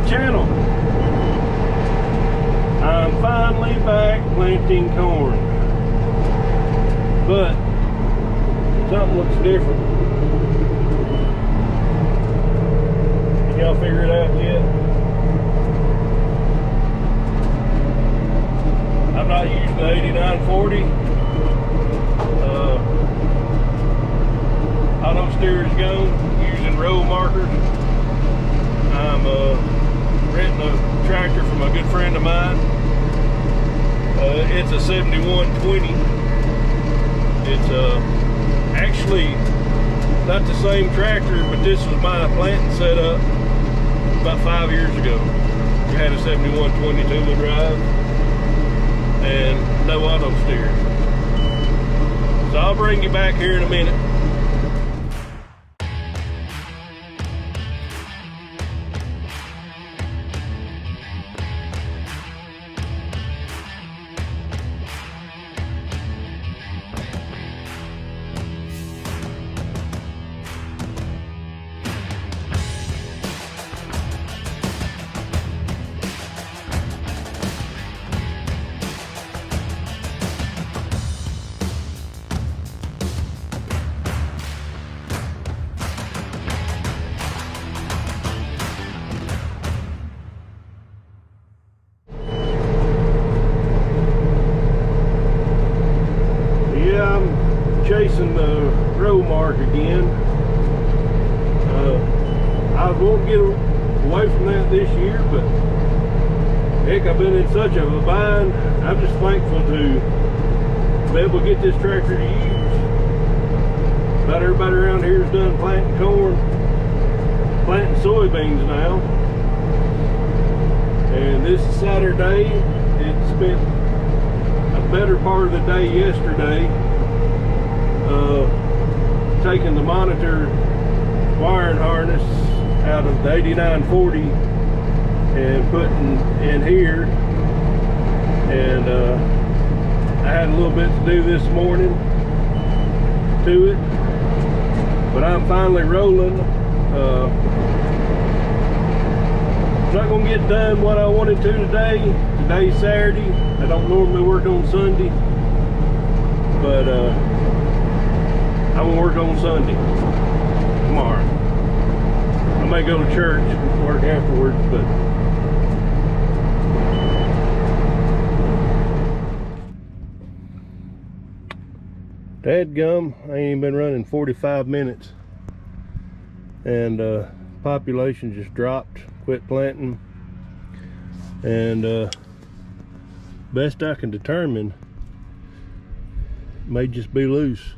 channel. I'm finally back planting corn, but something looks different. Can y'all figure it out yet? I'm not using the 8940. Auto steer's gone, using row markers. I'm renting a tractor from a good friend of mine. It's a 7120. It's actually not the same tractor, but this was my planting setup about 5 years ago. We had a 7120 two-wheel drive and no auto steer. So I'll bring you back here in a minute. Chasing the row mark again. I won't get away from that this year, but heck, I've been in such a bind. I'm just thankful to be able to get this tractor to use. About everybody around here is done planting corn, planting soybeans now. And this is Saturday. It spent a better part of the day yesterday taking the monitor wiring harness out of the 8940 and putting in here, and I had a little bit to do this morning to it, but I'm finally rolling. I'm not going to get done what I wanted to today. Today's Saturday. I don't normally work on Sunday, but I'm gonna work on Sunday tomorrow. I may go to church and work afterwards, but dadgum, I ain't even been running 45 minutes and population just dropped, quit planting, and best I can determine, may just be loose.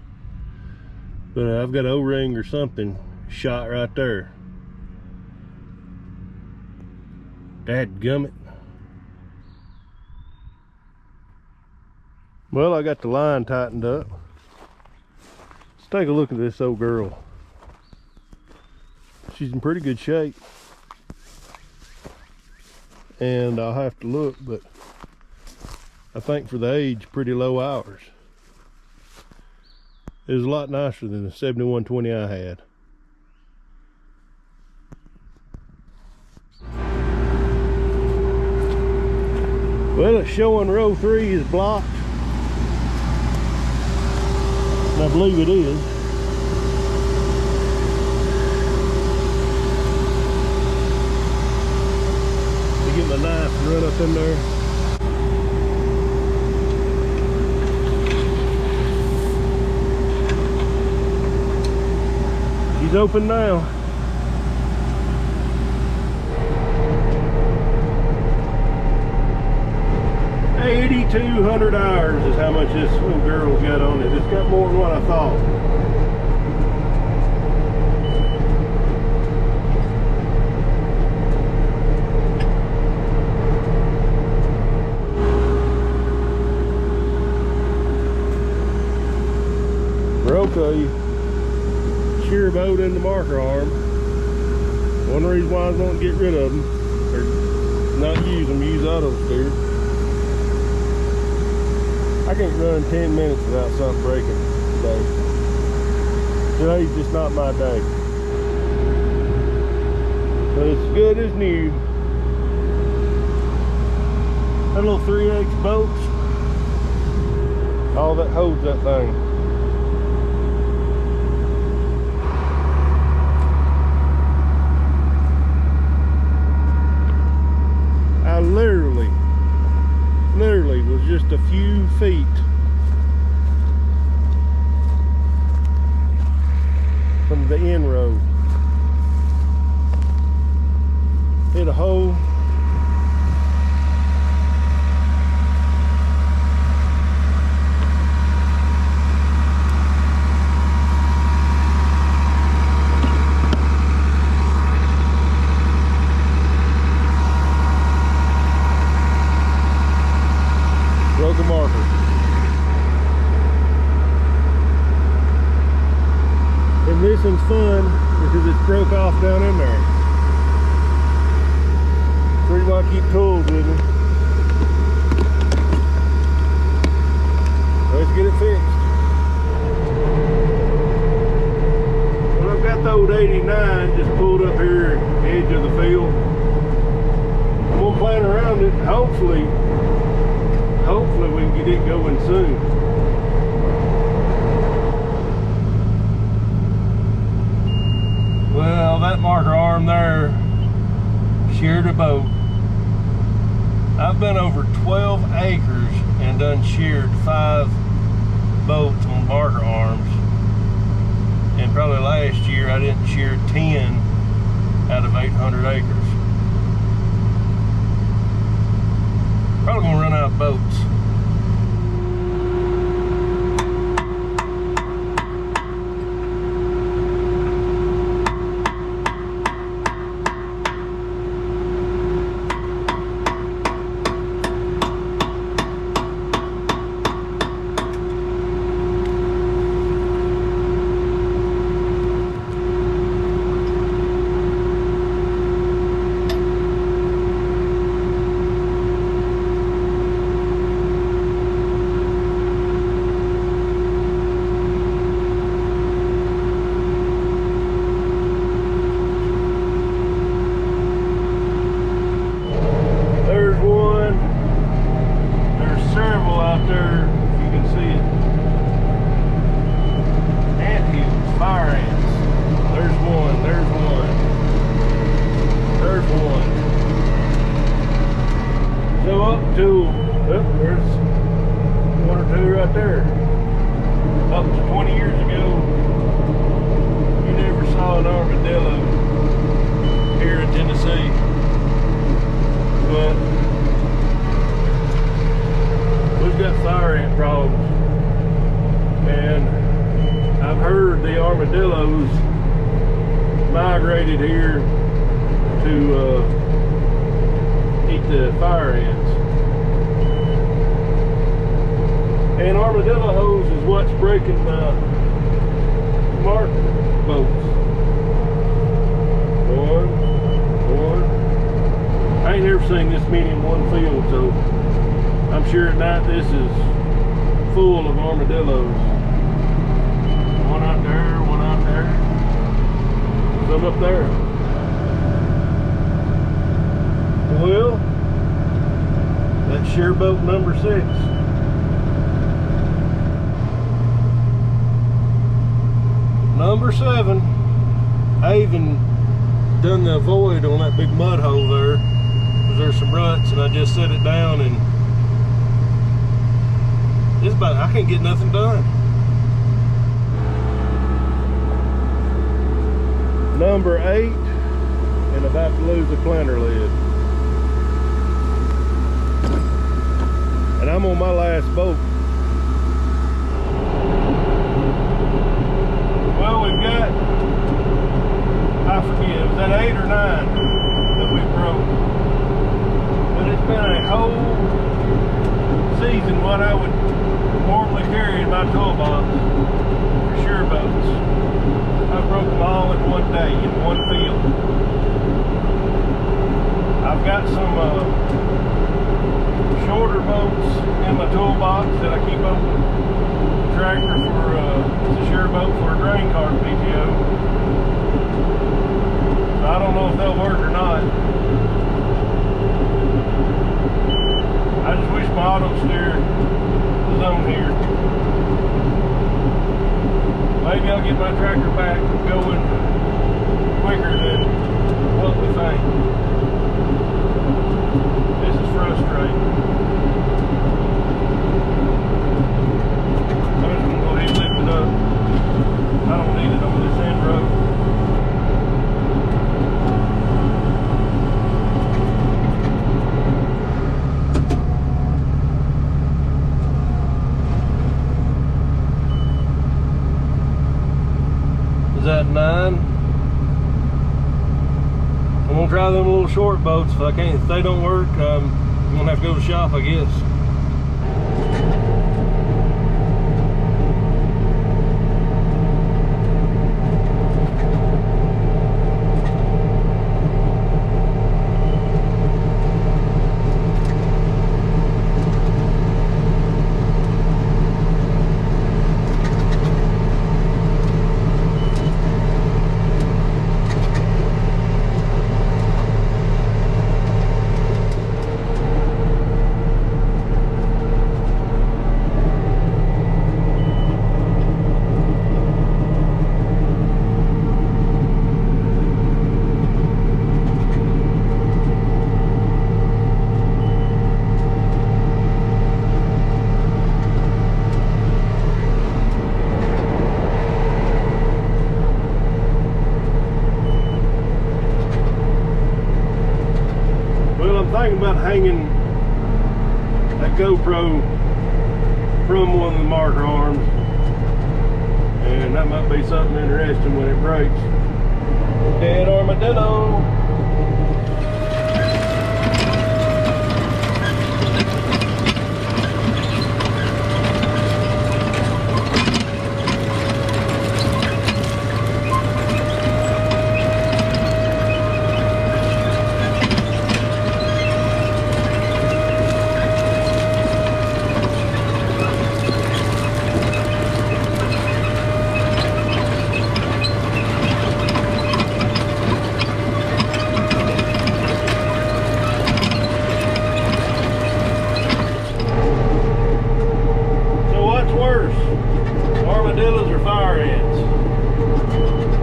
But I've got an O-ring or something shot right there. Dadgummit. Well, I got the line tightened up. Let's take a look at this old girl. She's in pretty good shape. And I'll have to look, but I think for the age, pretty low hours. It was a lot nicer than the 7120 I had. Well, it's showing row 3 is blocked. And I believe it is. Let me get my knife and run up in there. He's open now. $8,200 is how much this little girl's got on it. It's got more than what I thought. Broke a shear bolt in the marker arm. One reason why I won't get rid of them, or not use them, use auto steer. I can't run 10 minutes without something breaking today. Today's just not my day. But it's good as new. That little 3/8 bolts, all that holds that thing. I literally was just a few feet from the end road. Hit a hole. Broke a marker. And this one's fun because it's broke off down in there. So you want to keep tools with me. Let's get it fixed. Well, I've got the old 89 just pulled up here at the edge of the field. I'm gonna plan around it. Hopefully we can get it going soon. Well, that marker arm there sheared a boat. I've been over 12 acres and done sheared 5 boats on marker arms. And probably last year I didn't shear 10 out of 800 acres. Probably gonna run out of boats. There's one or two right there. Up to 20 years ago, you never saw an armadillo here in Tennessee. But we've got fire ant problems. And I've heard the armadillos migrated here to eat the fire ants. And armadillo hose is what's breaking my mark boats. One. I ain't never seen this many in one field, so I'm sure at night this is full of armadillos. One out there, some up there. Well, that's shear boat number 6. Number 7, I even done the void on that big mud hole there, because there's some ruts, and I just set it down, and it's about, I can't get nothing done. Number 8, and about to lose the planter lid. And I'm on my last boat. Well, we've got, I forget, was that 8 or 9 that we broke? But it's been a whole season what I would normally carry in my toolbox for shear boats. I broke them all in one day, in one field. I've got some shorter boats in my toolbox that I keep on the tractor for it's a shear boat for a grain cart PTO. So I don't know if they'll work or not. I auto steer is on here. Maybe I'll get my tractor back going quicker than what we think. This is frustrating. I'm just gonna go ahead and lift it up. I don't need it on this end road. Is that 9? I'm gonna try them little short boats. If they don't work, I'm gonna have to go to the shop, I guess. Thinking about hanging that GoPro from one of the marker arms, and that might be something interesting when it breaks. Dead armadillo. Armadillos or fire ants?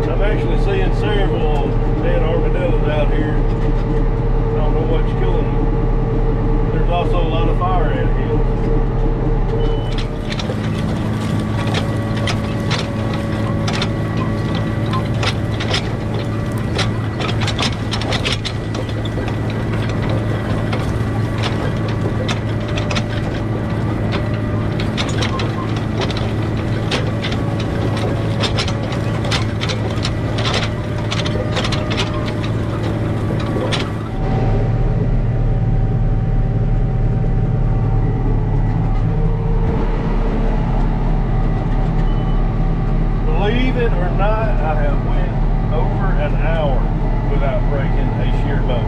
I'm actually seeing several dead armadillos out here. I don't know what's killing them. There's also a lot of fire ant hills. Believe it or not, I have went over an hour without breaking a shear boat.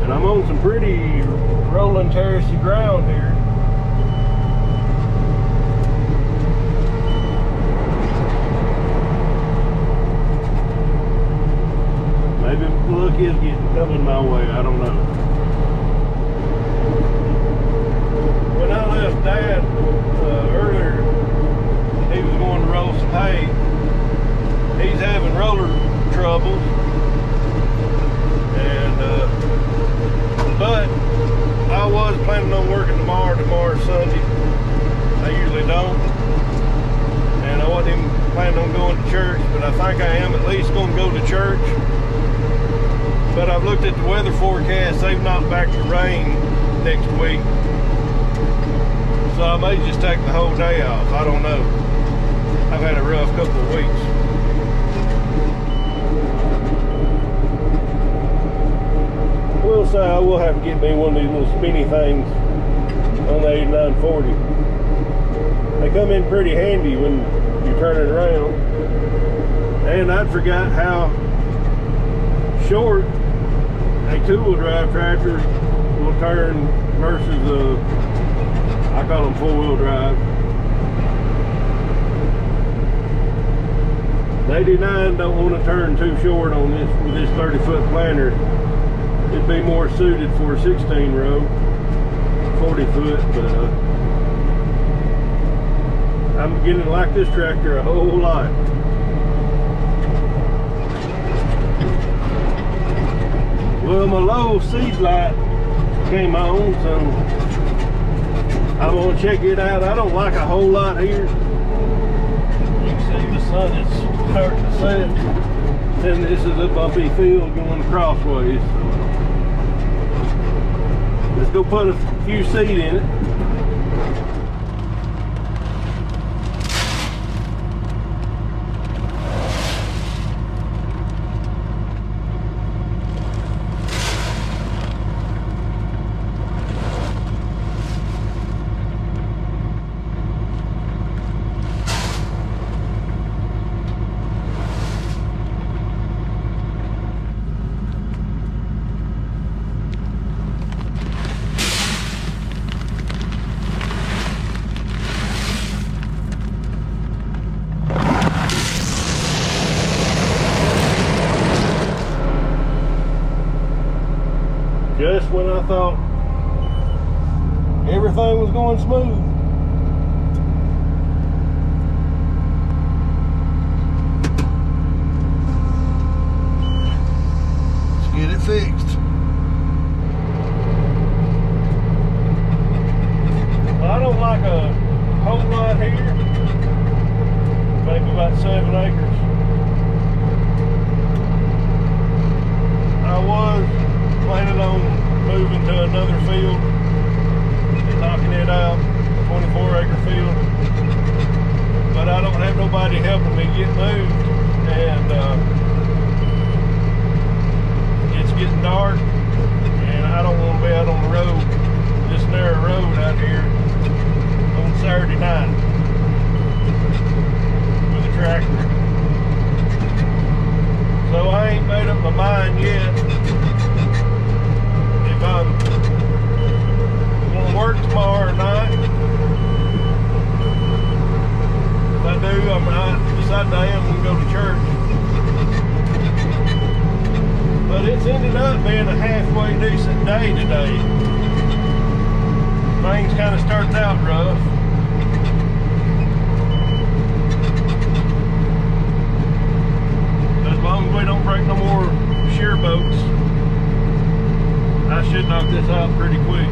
And I'm on some pretty rolling terracey ground here. Maybe luck is coming my way, I don't know. When I left Dad earlier, he was going to roll some hay. He's having roller troubles, and but I was planning on working tomorrow's Sunday. I usually don't, and I wasn't even planning on going to church, but I think I am at least going to go to church. But I've looked at the weather forecast. They've knocked back the rain next week. So I may just take the whole day off. I don't know. I've had a rough couple of weeks. I will say I will have to get me one of these little spinny things on the 8940. They come in pretty handy when you turn it around. And I forgot how short a two-wheel drive tractor will turn versus I call them four-wheel drive. 89 don't want to turn too short on this with this 30-foot planter. it'd be more suited for a 16 row, 40 foot, but I'm beginning to like this tractor a whole lot. Well, my low seed light came on, so I'm gonna check it out. I don't like a whole lot here. You can see the sun is starting to set, and this is a bumpy field going crossways. Let's go put a few seed in it. Just when I thought everything was going smooth. Let's get it fixed. Well, I don't like a whole lot here. Maybe about 7 acres. I was planning on moving to another field and knocking it out, 24-acre field, but I don't have nobody helping me get moved, and it's getting dark, and I don't want to be out on the road, this narrow road out here on Saturday night with a tractor. So I ain't made up my mind yet if I'm gonna work tomorrow night. If I do, I decided I am gonna go to church. But it's ended up being a halfway decent day today. Things kind of started out rough. As long as we don't break no more shear boats, I should knock this out pretty quick.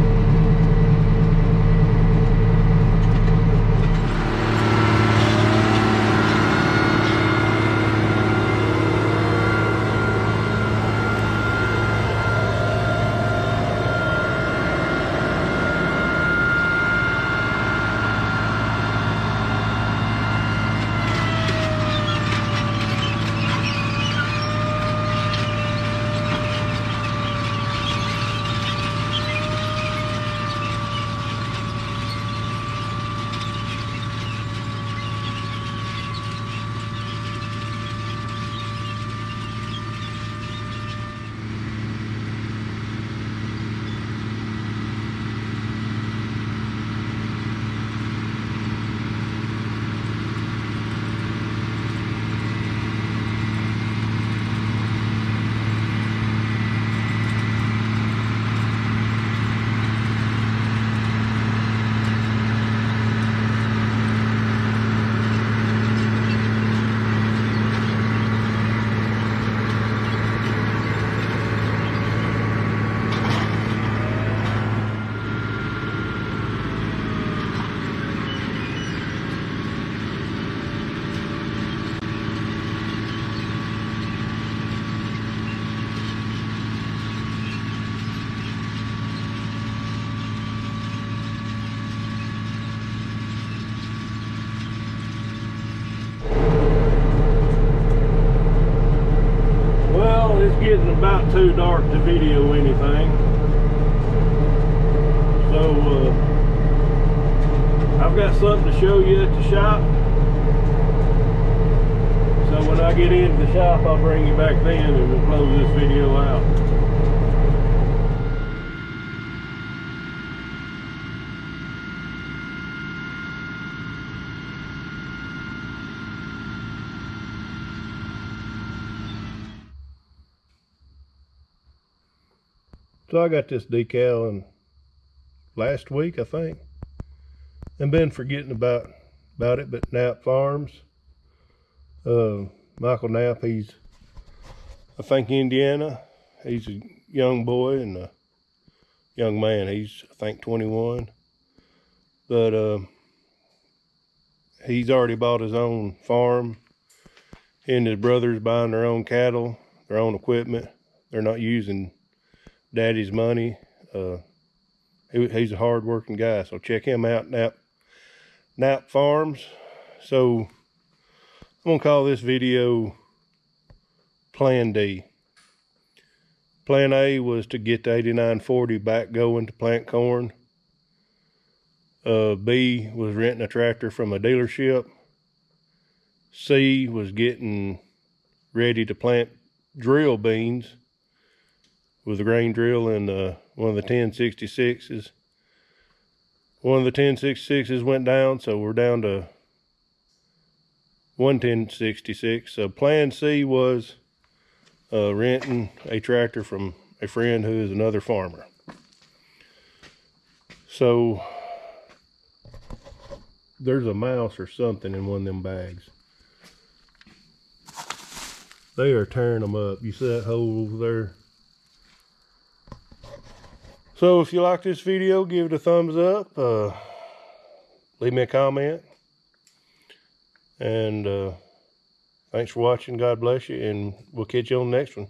It's getting about too dark to video anything, so I've got something to show you at the shop. So when I get into the shop, I'll bring you back then and we'll close this video out. So I got this decal in last week, I think, and been forgetting about it. But Knapp Farms, Michael Knapp, he's, I think, Indiana. He's a young boy and a young man. He's, I think, 21, but he's already bought his own farm. He and his brothers buying their own cattle, their own equipment. They're not using daddy's money. He's a hard-working guy, so check him out, Knapp Farms. So I'm gonna call this video Plan D. Plan A was to get the 8940 back going to plant corn. B was renting a tractor from a dealership. C was getting ready to plant drill beans with a grain drill and one of the 1066s. One of the 1066s went down, so we're down to one 1066. So Plan C was renting a tractor from a friend who is another farmer. So there's a mouse or something in one of them bags. They are tearing them up. You see that hole over there? So if you like this video, give it a thumbs up. Leave me a comment. And thanks for watching. God bless you. And we'll catch you on the next one.